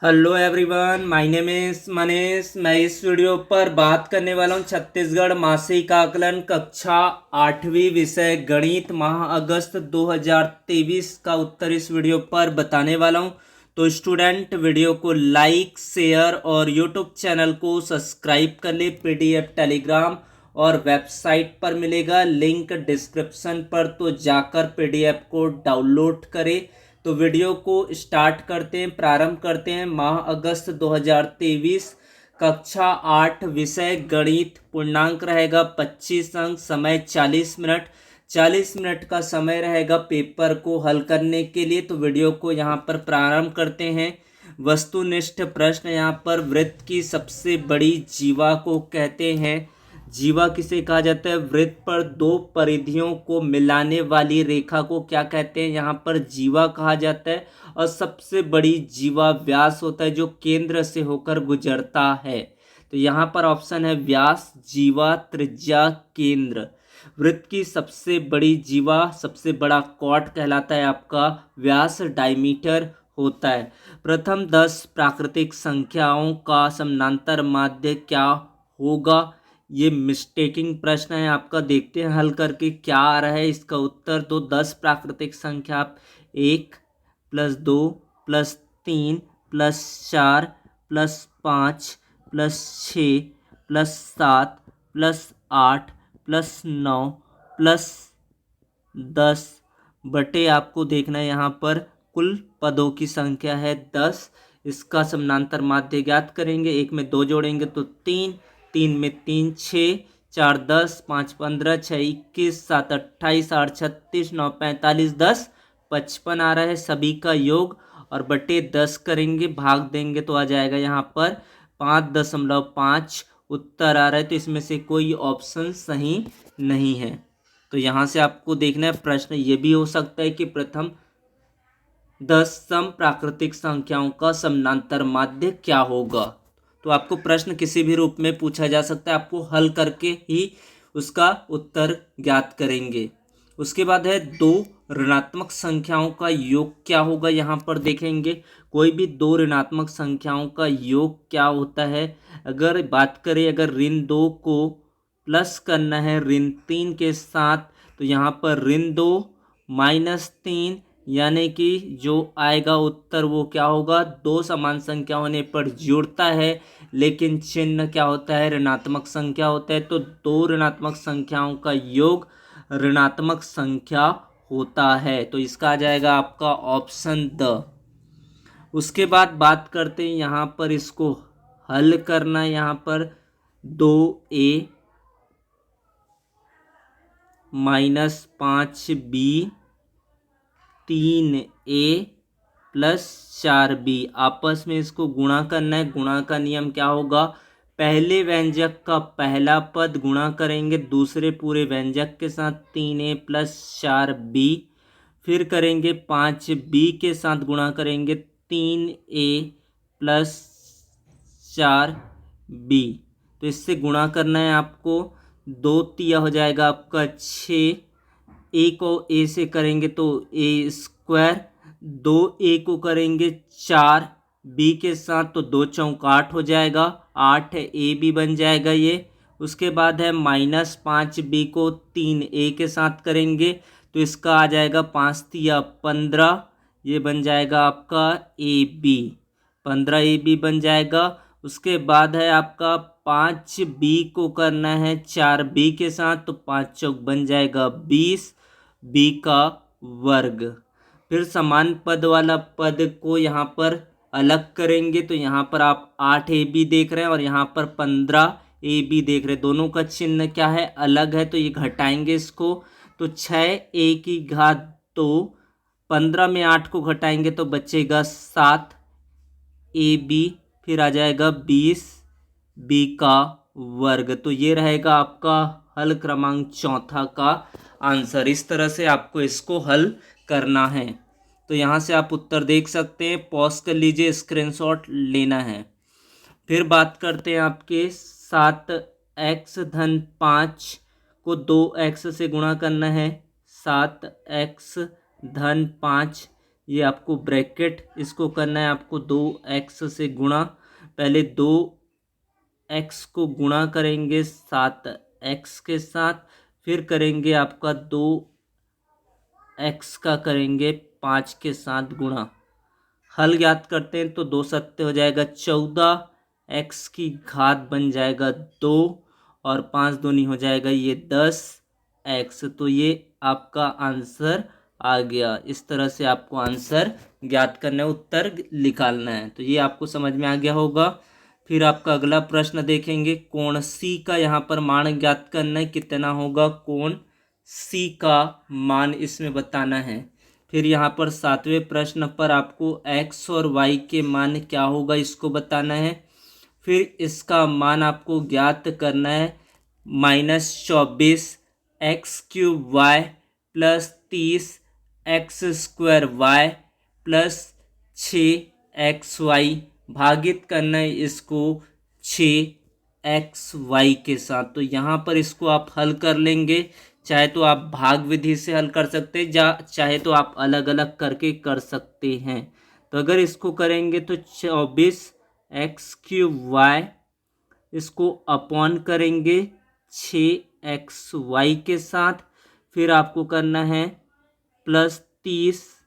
Hello everyone, my name is Manish. मैं इस video पर बात करने वाला हूँ छत्तीसगढ़ मासिक आकलन कक्षा 8वीं विषय गणित माह अगस्त 2023 का उत्तर इस वीडियो पर बताने वाला हूँ। तो स्टूडेंट वीडियो को लाइक शेयर और यूट्यूब चैनल को सब्सक्राइब कर ले। पीडीएफ टेलीग्राम और वेबसाइट पर मिलेगा, लिंक डिस्क्रिप्शन पर, तो जाकर पीडीएफ को डाउनलोड करें। तो वीडियो को स्टार्ट करते हैं, प्रारंभ करते हैं। माह अगस्त 2023 कक्षा 8 विषय गणित, पूर्णांक रहेगा 25 अंक, समय 40 मिनट। 40 मिनट का समय रहेगा पेपर को हल करने के लिए। तो वीडियो को यहाँ पर प्रारंभ करते हैं। वस्तुनिष्ठ प्रश्न यहाँ पर, वृत्त की सबसे बड़ी जीवा को कहते हैं। जीवा किसे कहा जाता है? वृत्त पर दो परिधियों को मिलाने वाली रेखा को क्या कहते हैं? यहाँ पर जीवा कहा जाता है। और सबसे बड़ी जीवा व्यास होता है जो केंद्र से होकर गुजरता है। तो यहाँ पर ऑप्शन है व्यास, जीवा, त्रिज्या, केंद्र। वृत्त की सबसे बड़ी जीवा, सबसे बड़ा कॉर्ड कहलाता है आपका व्यास, डायमीटर होता है। प्रथम 10 प्राकृतिक संख्याओं का समानांतर माध्य क्या होगा? ये मिस्टेकिंग प्रश्न है आपका। देखते हैं हल करके क्या आ रहा है इसका उत्तर। तो 10 प्राकृतिक संख्या, 1 + 2 + 3 + 4 + 8 + 9 + 10 आपको देखना है। यहाँ पर कुल पदों की संख्या है 10। इसका समानांतर माध्य ज्ञात करेंगे। 1 में 2 जोड़ेंगे तो 3, 3 में 3 6, 4 10, 5 15, 6 21, 7 28, 8 36, 9 45, 10 55 आ रहा है सभी का योग। और बटे 10 करेंगे, भाग देंगे तो आ जाएगा यहाँ पर 5.5 उत्तर आ रहा है। तो इसमें से कोई ऑप्शन सही नहीं है। तो यहाँ से आपको देखना है। प्रश्न ये भी हो सकता है कि प्रथम 10 सम प्राकृतिक संख्याओं का समानांतर माध्य क्या होगा। तो आपको प्रश्न किसी भी रूप में पूछा जा सकता है, आपको हल करके ही उसका उत्तर ज्ञात करेंगे। उसके बाद है दो ऋणात्मक संख्याओं का योग क्या होगा। यहाँ पर देखेंगे कोई भी दो ऋणात्मक संख्याओं का योग क्या होता है। अगर बात करें, अगर ऋण 2 को प्लस करना है ऋण 3 के साथ, तो यहाँ पर ऋण 2 -3, यानी कि जो आएगा उत्तर वो क्या होगा? दो समान संख्या होने पर जुड़ता है, लेकिन चिन्ह क्या होता है? ऋणात्मक संख्या होता है। तो दो ऋणात्मक संख्याओं का योग ऋणात्मक संख्या होता है। तो इसका आ जाएगा आपका ऑप्शन द। उसके बाद बात करते हैं यहाँ पर इसको हल करना। यहाँ पर 2a - 5b 3a + 4b, आपस में इसको गुणा करना है। गुणा का नियम क्या होगा? पहले व्यंजक का पहला पद गुणा करेंगे दूसरे पूरे व्यंजक के साथ, 3a + 4b। फिर करेंगे 5b के साथ गुणा करेंगे 3a + 4b। तो इससे गुणा करना है आपको। 2 तिया हो जाएगा आपका 6। ए को ए से करेंगे तो a²। 2a को करेंगे 4 बी के साथ, तो 2 चौक 8 हो जाएगा। 8 है, ए भी बन जाएगा ये। उसके बाद है -5b को 3a के साथ करेंगे तो इसका आ जाएगा 5 तिया 15। ये बन जाएगा आपका ए बी, 15ab बन जाएगा। उसके बाद है आपका 5b को करना है 4b के साथ, तो 5 चौक बन जाएगा 20, b का वर्ग। फिर समान पद वाला पद को यहाँ पर अलग करेंगे तो यहाँ पर आप 8ab देख रहे हैं और यहाँ पर 15ab देख रहे हैं। दोनों का चिन्ह क्या है? अलग है। तो ये घटाएंगे इसको, तो 6a की घात 2, 15 में 8 को घटाएंगे तो बचेगा 7 ab, फिर आ जाएगा 20 b का वर्ग। तो ये रहेगा आपका हल क्रमांक 4 का आंसर। इस तरह से आपको इसको हल करना है। तो यहाँ से आप उत्तर देख सकते हैं, पॉज कर लीजिए, स्क्रीनशॉट लेना है। फिर बात करते हैं आपके 7x - 5 को 2x से गुणा करना है। 7x - 5 ये आपको ब्रैकेट इसको करना है आपको 2x से गुणा। पहले 2x को गुणा करेंगे 7x के साथ, फिर करेंगे आपका 2x का करेंगे 5 के साथ गुणा। हल ज्ञात करते हैं तो 2 सत्ते हो जाएगा 14, x की घात बन जाएगा 2 और 5 दूनी हो जाएगा ये 10x। तो ये आपका आंसर आ गया। इस तरह से आपको आंसर ज्ञात करना है, उत्तर निकालना है। तो ये आपको समझ में आ गया होगा। फिर आपका अगला प्रश्न देखेंगे, कोण सी का यहाँ पर मान ज्ञात करना है, कितना होगा कोण सी का मान इसमें बताना है। फिर यहाँ पर 7वें प्रश्न पर आपको x और y के मान क्या होगा इसको बताना है। फिर इसका मान आपको ज्ञात करना है, -24 x cube y plus 30 x square y plus 6xy भागित करना है इसको 6xy के साथ। तो यहाँ पर इसको आप हल कर लेंगे, चाहे तो आप भाग विधि से हल कर सकते हैं, चाहे तो आप अलग अलग करके कर सकते हैं। तो अगर इसको करेंगे तो 24 एक्स क्यूब वाई इसको अपॉन करेंगे 6xy के साथ। फिर आपको करना है प्लस 30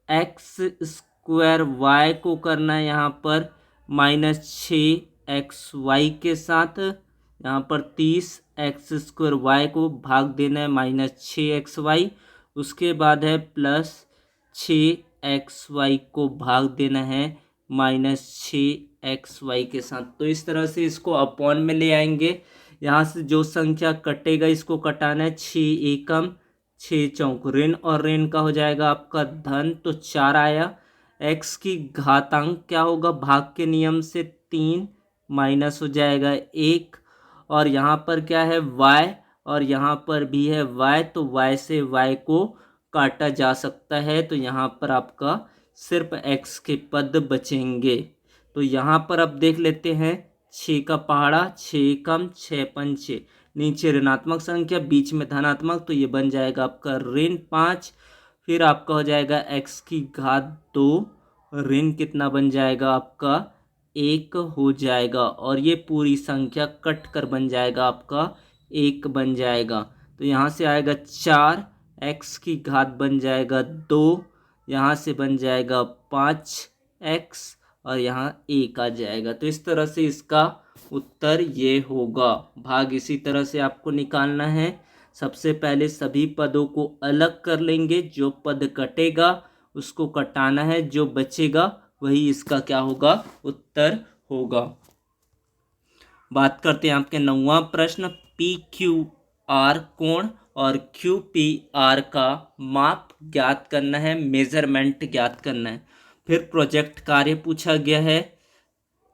एक्स स्क्वायर वाई को करना है यहाँ पर -6xy के साथ। यहाँ पर 30 एक्स स्क्वायर वाई को भाग देना है -6xy। उसके बाद है प्लस 6xy को भाग देना है -6xy के साथ। तो इस तरह से इसको अपॉन में ले आएंगे। यहाँ से जो संख्या कटेगा इसको कटाना है, 6 एकम 6 चौक, ऋण और ऋण का हो जाएगा आपका धन, तो 4 आया। x की घातांक क्या होगा, भाग के नियम से 3 माइनस हो जाएगा 1। और यहाँ पर क्या है y और यहाँ पर भी है y, तो y से y को काटा जा सकता है। तो यहाँ पर आपका सिर्फ x के पद बचेंगे। तो यहाँ पर अब देख लेते हैं 6 का पहाड़ा, 6 कम 6 पंचे, नीचे ऋणात्मक संख्या बीच में धनात्मक, तो ये बन जाएगा आपका ऋण 5। फिर आपका हो जाएगा x की घात 2, ऋण कितना बन जाएगा आपका 1 हो जाएगा। और ये पूरी संख्या कट कर बन जाएगा आपका 1 बन जाएगा। तो यहाँ से आएगा 4, x की घात बन जाएगा 2, यहाँ से बन जाएगा 5x और यहाँ 1 आ जाएगा। तो इस तरह से इसका उत्तर ये होगा। भाग इसी तरह से आपको निकालना है। सबसे पहले सभी पदों को अलग कर लेंगे, जो पद कटेगा उसको कटाना है, जो बचेगा वही इसका क्या होगा, उत्तर होगा। बात करते हैं आपके 9वां प्रश्न, PQR कोण और QPR का माप ज्ञात करना है, मेजरमेंट ज्ञात करना है। फिर प्रोजेक्ट कार्य पूछा गया है,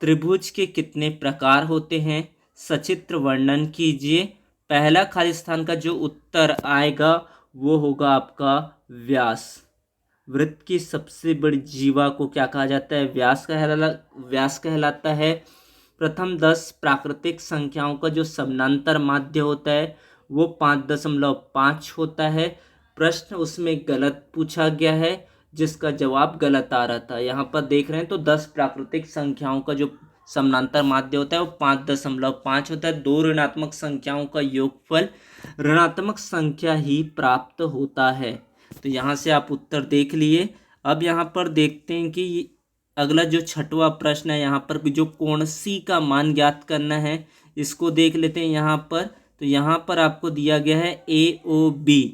त्रिभुज के कितने प्रकार होते हैं, सचित्र वर्णन कीजिए। पहला खाली स्थान का जो उत्तर आएगा वो होगा आपका व्यास। वृत्त की सबसे बड़ी जीवा को क्या कहा जाता है, व्यास कहलाता है। प्रथम 10 प्राकृतिक संख्याओं का जो समानांतर माध्य होता है वो 5.5 होता है। प्रश्न उसमें गलत पूछा गया है, जिसका जवाब गलत आ रहा था। यहाँ पर देख रहे हैं तो 10 प्राकृतिक संख्याओं का जो समानांतर माध्य होता है वो 5.5 होता है। 2 ऋणात्मक संख्याओं का योगफल ऋणात्मक संख्या ही प्राप्त होता है। तो यहाँ से आप उत्तर देख लिए। अब यहाँ पर देखते हैं कि अगला जो 6वां प्रश्न है, यहाँ पर जो कोण सी का मान ज्ञात करना है इसको देख लेते हैं। यहाँ पर तो यहाँ पर आपको दिया गया है AOB,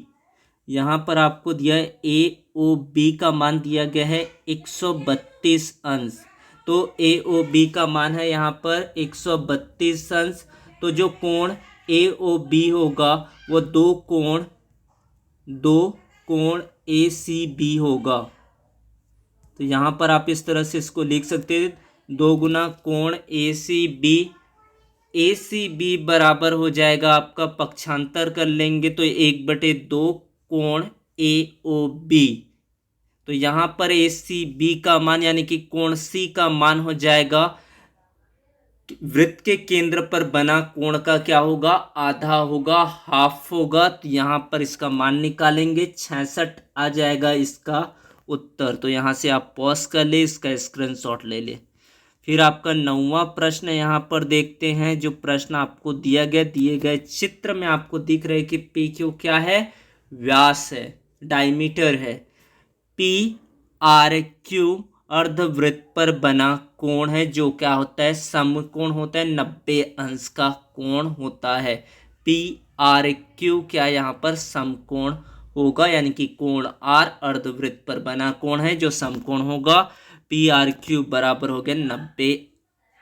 यहाँ पर आपको दिया है AOB का मान दिया गया है 132 अंश। तो AOB का मान है यहाँ पर 132 अंश। तो जो कोण AOB होगा वो दो कोण ACB होगा। तो यहाँ पर आप इस तरह से इसको लिख सकते हैं, 2 गुना कोण ACB बराबर हो जाएगा आपका, पक्षांतर कर लेंगे तो 1/2 कोण AOB। तो यहाँ पर ACB का मान यानी कि कोण C का मान हो जाएगा, वृत्त के केंद्र पर बना कोण का क्या होगा, आधा होगा, हाफ होगा। तो यहाँ पर इसका मान निकालेंगे, 66 आ जाएगा इसका उत्तर। तो यहाँ से आप पॉज कर ले, इसका स्क्रीनशॉट ले ले। फिर आपका 9वां प्रश्न यहाँ पर देखते हैं। जो प्रश्न आपको दिया गया, दिए गए चित्र में आपको दिख रहे कि पी क्यू क्या है, व्यास है, डायमीटर है। पी आर क्यू अर्धवृत्त पर बना कोण है, जो क्या होता है, समकोण होता है, 90 अंश का कोण होता है। पी आर क्यू क्या यहाँ पर समकोण होगा, यानी कि कोण आर अर्धवृत्त पर बना कोण है जो समकोण होगा। पी आर क्यू बराबर हो गया 90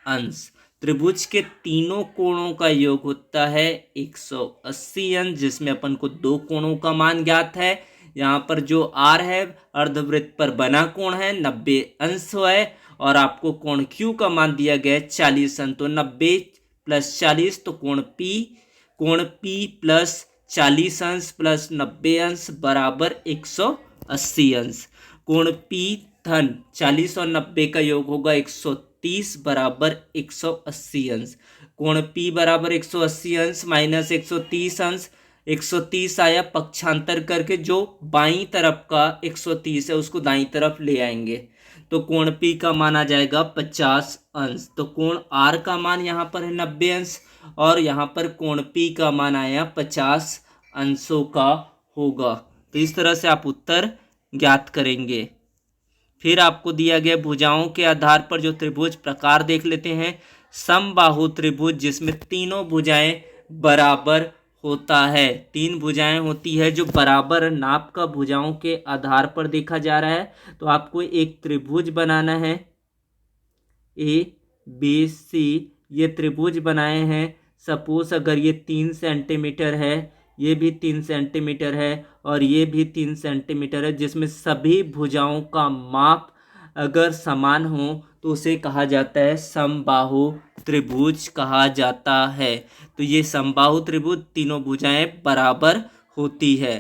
अंश। त्रिभुज के तीनों कोणों का योग होता है 180 अंश, जिसमें अपन को दो कोणों का मान ज्ञात है। यहाँ पर जो आर है अर्धवृत्त पर बना कोण है, 90 अंश है, और आपको कोण क्यू का मान दिया गया है 40 अंश। तो 90 + 40 तो कोण पी प्लस 40 अंश प्लस 90 अंश बराबर 180 अंश। कोण पी धन 40 और 90 का योग होगा 130 बराबर 180 अंश। कोण पी बराबर 180 अंश माइनस 130 अंश। 130 आया, पक्षांतर करके जो बाईं तरफ का 130 है उसको दाईं तरफ ले आएंगे, तो कोण पी का मान आ जाएगा 50 अंश। तो कोण आर का मान यहाँ पर है 90 अंश, और यहाँ पर कोण पी का मान आया 50 अंशों का होगा। तो इस तरह से आप उत्तर ज्ञात करेंगे। फिर आपको दिया गया भुजाओं के आधार पर जो त्रिभुज प्रकार देख लेते हैं। समबाहु त्रिभुज, जिसमें तीनों भुजाएं बराबर होता है, 3 भुजाएं होती है जो बराबर नाप का भुजाओं के आधार पर देखा जा रहा है। तो आपको एक त्रिभुज बनाना है, ए बी सी, ये त्रिभुज बनाए हैं। सपोज अगर ये 3 सेंटीमीटर है, ये भी 3 सेंटीमीटर है, और ये भी 3 सेंटीमीटर है, जिसमें सभी भुजाओं का माप अगर समान हो तो उसे कहा जाता है समबाहु त्रिभुज कहा जाता है। तो ये समबाहु त्रिभुज, तीनों भुजाएं बराबर होती है।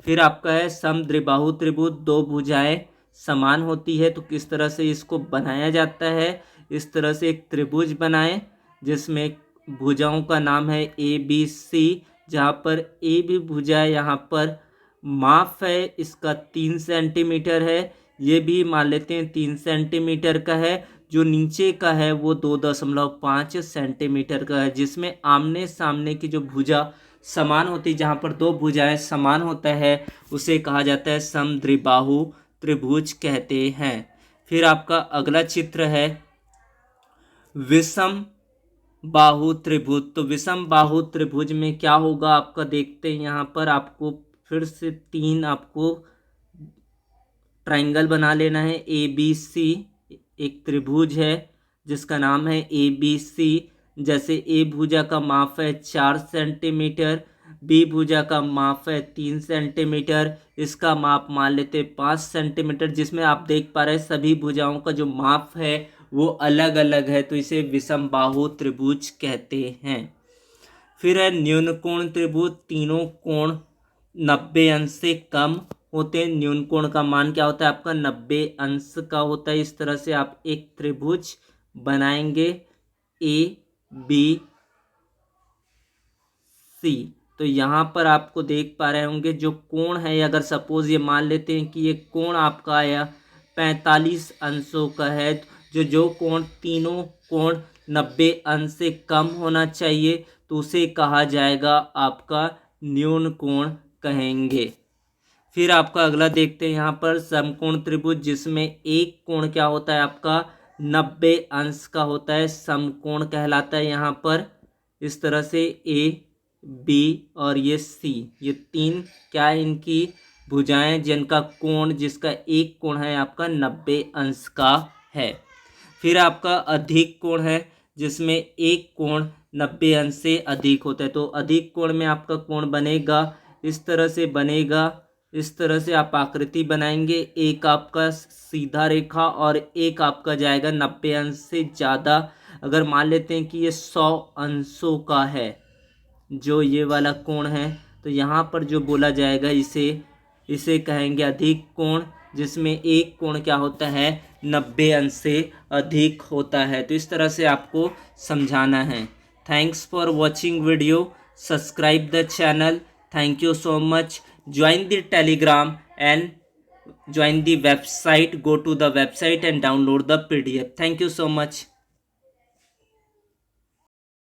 फिर आपका है समद्विबाहु त्रिभुज, 2 भुजाएं समान होती है। तो किस तरह से इसको बनाया जाता है, इस तरह से एक त्रिभुज बनाएं जिसमें भुजाओं का नाम है ए बी सी, जहाँ पर ए भी भुजा यहाँ पर माप है इसका 3 सेंटीमीटर है, ये भी मान लेते हैं 3 सेंटीमीटर का है। जो नीचे का है वो 2.5 सेंटीमीटर का है, जिसमें आमने सामने की जो भुजा समान होती है, जहाँ पर 2 भुजाएं समान होता है, उसे कहा जाता है समद्विबाहु त्रिभुज कहते हैं। फिर आपका अगला चित्र है विषम बाहु त्रिभुज। तो विषम बाहु त्रिभुज में क्या होगा आपका देखते हैं। यहाँ पर आपको फिर से 3 आपको ट्रायंगल बना लेना है। ए बी सी एक त्रिभुज है जिसका नाम है ए बी सी। जैसे ए भुजा का माप है 4 सेंटीमीटर, बी भुजा का माप है 3 सेंटीमीटर, इसका माप मान लेते 5 सेंटीमीटर, जिसमें आप देख पा रहे हैं सभी भुजाओं का जो माप है वो अलग अलग है, तो इसे विषम बाहु त्रिभुज कहते हैं। फिर है न्यून कोण त्रिभुज, तीनों कोण 90 अंश से कम होते हैं। न्यून कोण का मान क्या होता है आपका 90 अंश का होता है। इस तरह से आप एक त्रिभुज बनाएंगे ए बी सी। तो यहाँ पर आपको देख पा रहे होंगे जो कोण है, अगर सपोज ये मान लेते हैं कि ये कोण आपका आया 45 अंशों का है, जो कोण तीनों कोण 90 अंश से कम होना चाहिए, तो उसे कहा जाएगा आपका न्यून कोण कहेंगे। फिर आपका अगला देखते हैं यहाँ पर समकोण त्रिभुज, जिसमें एक कोण क्या होता है आपका 90 अंश का होता है, समकोण कहलाता है। यहाँ पर इस तरह से ए बी और ये सी, ये 3 क्या है इनकी भुजाएं जिनका कोण, जिसका एक कोण है आपका 90 अंश का है। फिर आपका अधिक कोण है जिसमें एक कोण 90 अंश से अधिक होता है। तो अधिक कोण में आपका कोण बनेगा इस तरह से बनेगा। इस तरह से आप आकृति बनाएंगे, एक आपका सीधा रेखा और एक आपका जाएगा 90 अंश से ज़्यादा। अगर मान लेते हैं कि ये 100 अंशों का है जो ये वाला कोण है, तो यहाँ पर जो बोला जाएगा इसे कहेंगे अधिक कोण, जिसमें एक कोण क्या होता है 90 अंश से अधिक होता है। तो इस तरह से आपको समझाना है। Thanks for watching video, subscribe the channel, thank you so much, join the Telegram and join the website, go to the website and download the PDF. Thank you so much.